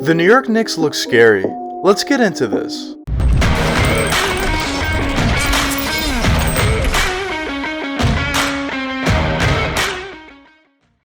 The New York Knicks look scary. Let's get into this.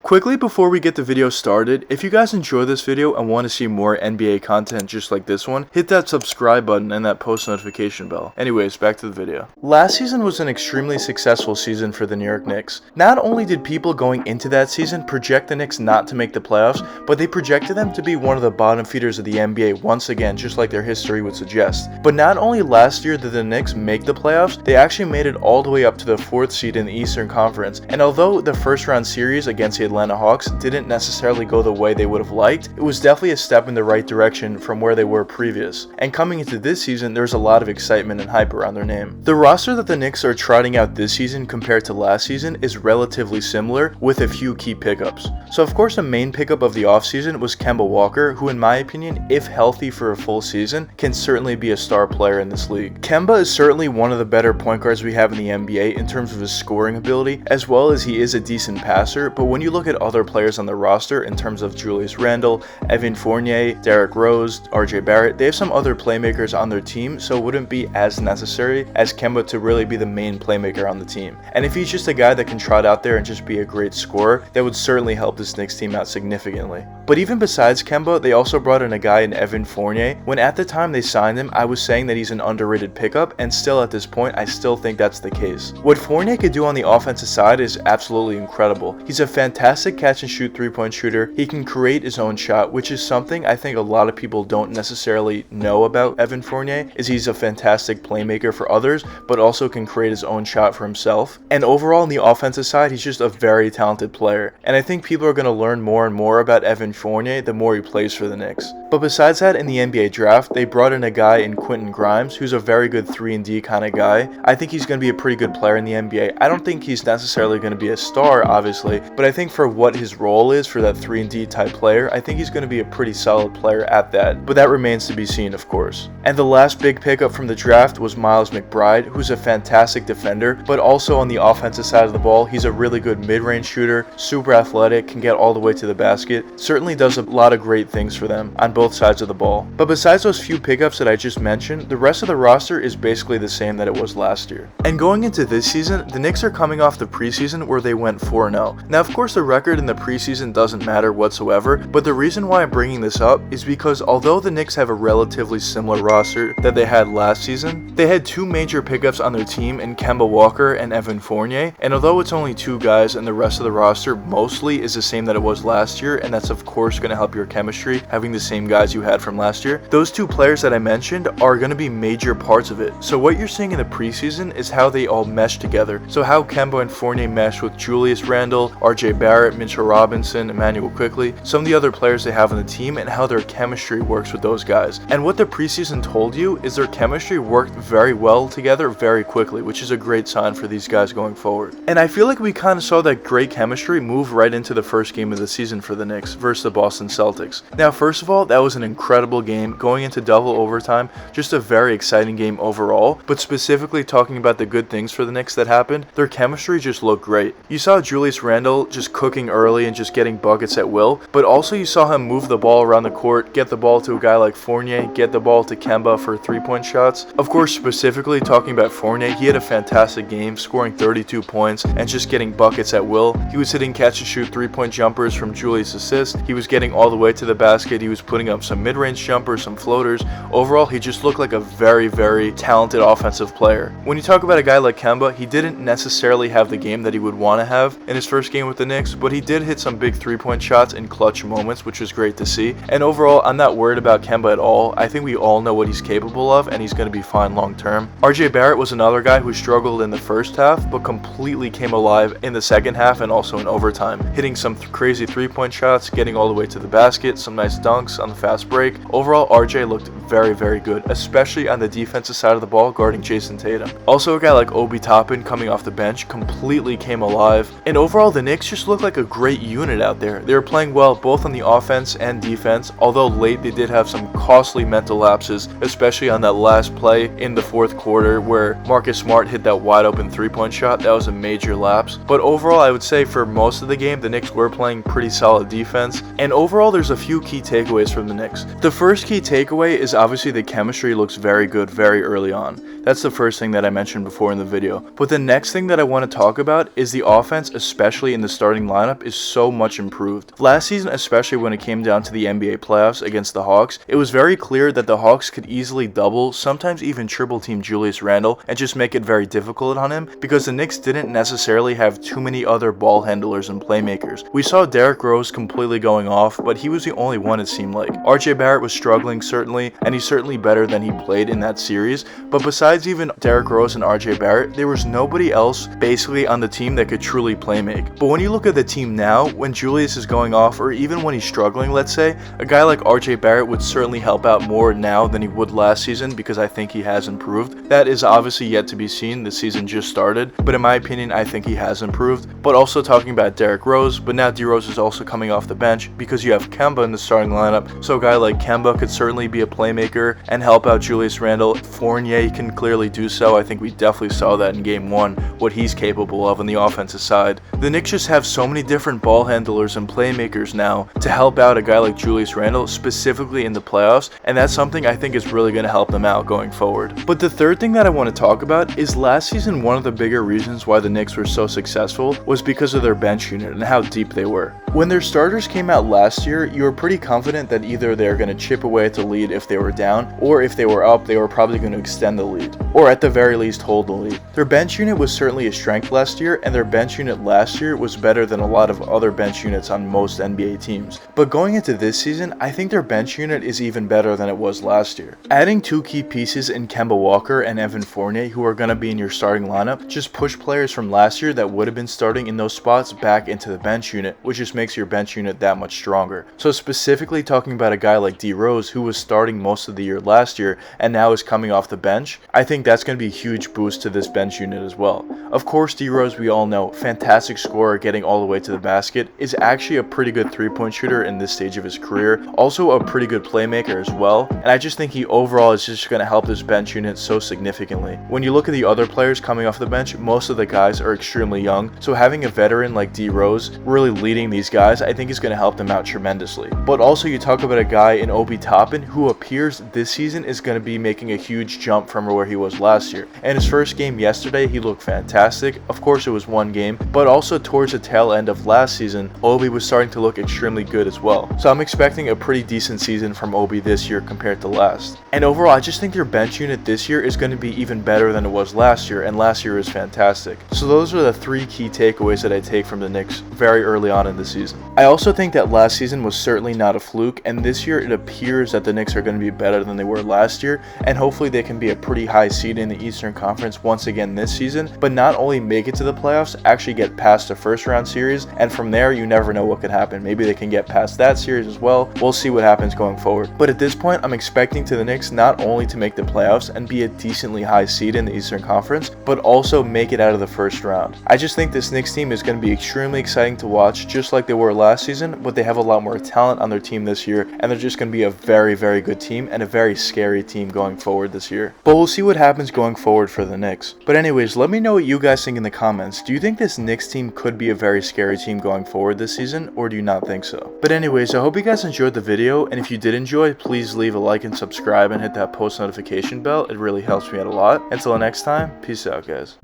Quickly before we get the video started, if you guys enjoy this video and want to see more NBA content just like this one, hit that subscribe button and that post notification bell. Anyways, back to the video. Last season was an extremely successful season for the New York Knicks. Not only did people going into that season project the Knicks not to make the playoffs, but they projected them to be one of the bottom feeders of the NBA once again, just like their history would suggest. But not only last year did the Knicks make the playoffs, they actually made it all the way up to the 4th seed in the Eastern Conference. And although the first round series against the Atlanta Hawks didn't necessarily go the way they would have liked, it was definitely a step in the right direction from where they were previous. And coming into this season, there's a lot of excitement and hype around their name. The roster that the Knicks are trotting out this season compared to last season is relatively similar, with a few key pickups. So of course the main pickup of the offseason was Kemba Walker, who in my opinion, if healthy for a full season, can certainly be a star player in this league. Kemba is certainly one of the better point guards we have in the NBA in terms of his scoring ability, as well as he is a decent passer, but when you look at other players on the roster in terms of Julius Randle, Evan Fournier, Derrick Rose, RJ Barrett, they have some other playmakers on their team, so it wouldn't be as necessary as Kemba to really be the main playmaker on the team. And if he's just a guy that can trot out there and just be a great scorer, that would certainly help this Knicks team out significantly. But even besides Kemba, they also brought in a guy in Evan Fournier. When at the time they signed him, I was saying that he's an underrated pickup, and still at this point, I still think that's the case. What Fournier could do on the offensive side is absolutely incredible. He's a fantastic catch and shoot three-point shooter. He can create his own shot, which is something I think a lot of people don't necessarily know about Evan Fournier, is he's a fantastic playmaker for others, but also can create his own shot for himself. And overall on the offensive side, he's just a very talented player. And I think people are going to learn more and more about Evan Fournier the more he plays for the Knicks. But besides that, in the NBA draft, they brought in a guy in Quentin Grimes, who's a very good 3-and-D kind of guy. I think he's going to be a pretty good player in the NBA. I don't think he's necessarily going to be a star, obviously, but I think for what his role is for that 3-and-D type player, I think he's going to be a pretty solid player at that. But that remains to be seen, of course. And the last big pickup from the draft was Miles McBride, who's a fantastic defender, but also on the offensive side of the ball, he's a really good mid-range shooter, super athletic, can get all the way to the basket, certainly does a lot of great things for them on both sides of the ball. But besides those few pickups that I just mentioned, the rest of the roster is basically the same that it was last year. And going into this season, the Knicks are coming off the preseason where they went 4-0. Now of course the record in the preseason doesn't matter whatsoever, but the reason why I'm bringing this up is because although the Knicks have a relatively similar roster that they had last season, they had two major pickups on their team in Kemba Walker and Evan Fournier, and although it's only two guys and the rest of the roster mostly is the same that it was last year, and that's of course going to help your chemistry having the same guys you had from last year, those two players that I mentioned are going to be major parts of it. So what you're seeing in the preseason is how they all mesh together. So how Kemba and Fournier mesh with Julius Randle, RJ Barrett, Mitchell Robinson, Emmanuel Quickly, some of the other players they have on the team, and how their chemistry works with those guys. And what the preseason told you is their chemistry worked very well together very quickly, which is a great sign for these guys going forward. And I feel like we kind of saw that great chemistry move right into the first game of the season for the Knicks versus the Boston Celtics. Now first of all, that was an incredible game going into double overtime, just a very exciting game overall, but specifically talking about the good things for the Knicks that happened, their chemistry just looked great. You saw Julius Randle just cooking early and just getting buckets at will, but also you saw him move the ball around the court, get the ball to a guy like Fournier, get the ball to Kemba for 3-point shots. Of course, specifically talking about Fournier, he had a fantastic game, scoring 32 points and just getting buckets at will. He was hitting catch and shoot 3-point jumpers from Julius' assist. He was getting all the way to the basket. He was putting up some mid-range jumpers, some floaters. Overall, he just looked like a very, very talented offensive player. When you talk about a guy like Kemba, he didn't necessarily have the game that he would want to have in his first game with the Knicks, but he did hit some big 3-point shots in clutch moments, which was great to see. And overall, I'm not worried about Kemba at all. I think we all know what he's capable of, and he's going to be fine long term. RJ Barrett was another guy who struggled in the first half, but completely came alive in the second half and also in overtime, hitting some crazy 3-point shots, getting all the way to the basket, some nice dunks on the fast break. Overall, RJ looked very, very good, especially on the defensive side of the ball guarding Jason Tatum. Also, a guy like Obi Toppin coming off the bench completely came alive, and overall the Knicks just looked like a great unit out there. They were playing well both on the offense and defense, although late they did have some costly mental lapses, especially on that last play in the fourth quarter where Marcus Smart hit that wide open 3-point shot. That was a major lapse. But overall, I would say for most of the game, the Knicks were playing pretty solid defense. And overall, there's a few key takeaways from the Knicks. The first key takeaway is obviously the chemistry looks very good very early on. That's the first thing that I mentioned before in the video. But the next thing that I want to talk about is the offense, especially in the starting lineup, is so much improved. Last season, especially when it came down to the NBA playoffs against the Hawks, it was very clear that the Hawks could easily double, sometimes even triple team Julius Randle and just make it very difficult on him because the Knicks didn't necessarily have too many other ball handlers and playmakers. We saw Derrick Rose completely going off, but he was the only one it seemed like. RJ Barrett was struggling certainly, and he's certainly better than he played in that series, but besides even Derrick Rose and RJ Barrett, there was nobody else basically on the team that could truly play make. But when you look at the team now, when Julius is going off, or even when he's struggling, let's say, a guy like RJ Barrett would certainly help out more now than he would last season because I think he has improved. That is obviously yet to be seen. The season just started, but in my opinion, I think he has improved. But also talking about Derrick Rose, but now D Rose is also coming off the bench because you have Kemba in the starting lineup. So a guy like Kemba could certainly be a playmaker and help out Julius Randle. Fournier can clearly do so. I think we definitely saw that in game 1, what he's capable of on the offensive side. The Knicks just have so many different ball handlers and playmakers now to help out a guy like Julius Randle, specifically in the playoffs, and that's something I think is really going to help them out going forward. But the third thing that I want to talk about is last season one of the bigger reasons why the Knicks were so successful was because of their bench unit and how deep they were. When their starters came out last year, you were pretty confident that either they're going to chip away at the lead if they were down, or if they were up, they were probably going to extend the lead, or at the very least hold the lead. Their bench unit was certainly a strength last year, and their bench unit last year was better than a lot of other bench units on most NBA teams. But going into this season, I think their bench unit is even better than it was last year. Adding two key pieces in Kemba Walker and Evan Fournier, who are going to be in your starting lineup, just push players from last year that would have been starting in those spots back into the bench unit, which just makes your bench unit that much stronger. So specifically talking about a guy like D Rose, who was starting most of the year last year and now is coming off the bench, I think that's going to be a huge boost to this bench unit as well. Of course, D Rose, we all know, fantastic scorer, getting all the way to the basket, is actually a pretty good three-point shooter in this stage of his career, also a pretty good playmaker as well, and I just think he overall is just going to help this bench unit so significantly. When you look at the other players coming off the bench, most of the guys are extremely young, so having a veteran like D Rose really leading these guys, I think is going to help them out tremendously. But also you talk about a guy in Obi Toppin who appears this season is going to be making a huge jump from where he was last year. And his first game yesterday, he looked fantastic. Of course it was one game, but also towards the tail end of last season, Obi was starting to look extremely good as well. So I'm expecting a pretty decent season from Obi this year compared to last. And overall, I just think their bench unit this year is going to be even better than it was last year, and last year was fantastic. So those are the three key takeaways that I take from the Knicks very early on in the season. I also think that last season was certainly not a fluke, and this year it appears that the Knicks are going to be better than they were last year, and hopefully they can be a pretty high seed in the Eastern Conference once again this season, but not only make it to the playoffs, actually get past the first round series, and from there you never know what could happen. Maybe they can get past that series as well. We'll see what happens going forward. But at this point, I'm expecting to the Knicks not only to make the playoffs and be a decently high seed in the Eastern Conference, but also make it out of the first round. I just think this Knicks team is going to be extremely exciting to watch, just like they were last season, but they have a lot more talent on their team this year, and they're just going to be a very, very good team and a very scary team going forward this year. But we'll see what happens going forward for the Knicks. But anyways, let me know what you guys think in the comments. Do you think this Knicks team could be a very scary team going forward this season, or do you not think so? But anyways, I hope you guys enjoyed the video, and if you did enjoy, please leave a like and subscribe and hit that post notification bell. It really helps me out a lot. Until next time, peace out, guys.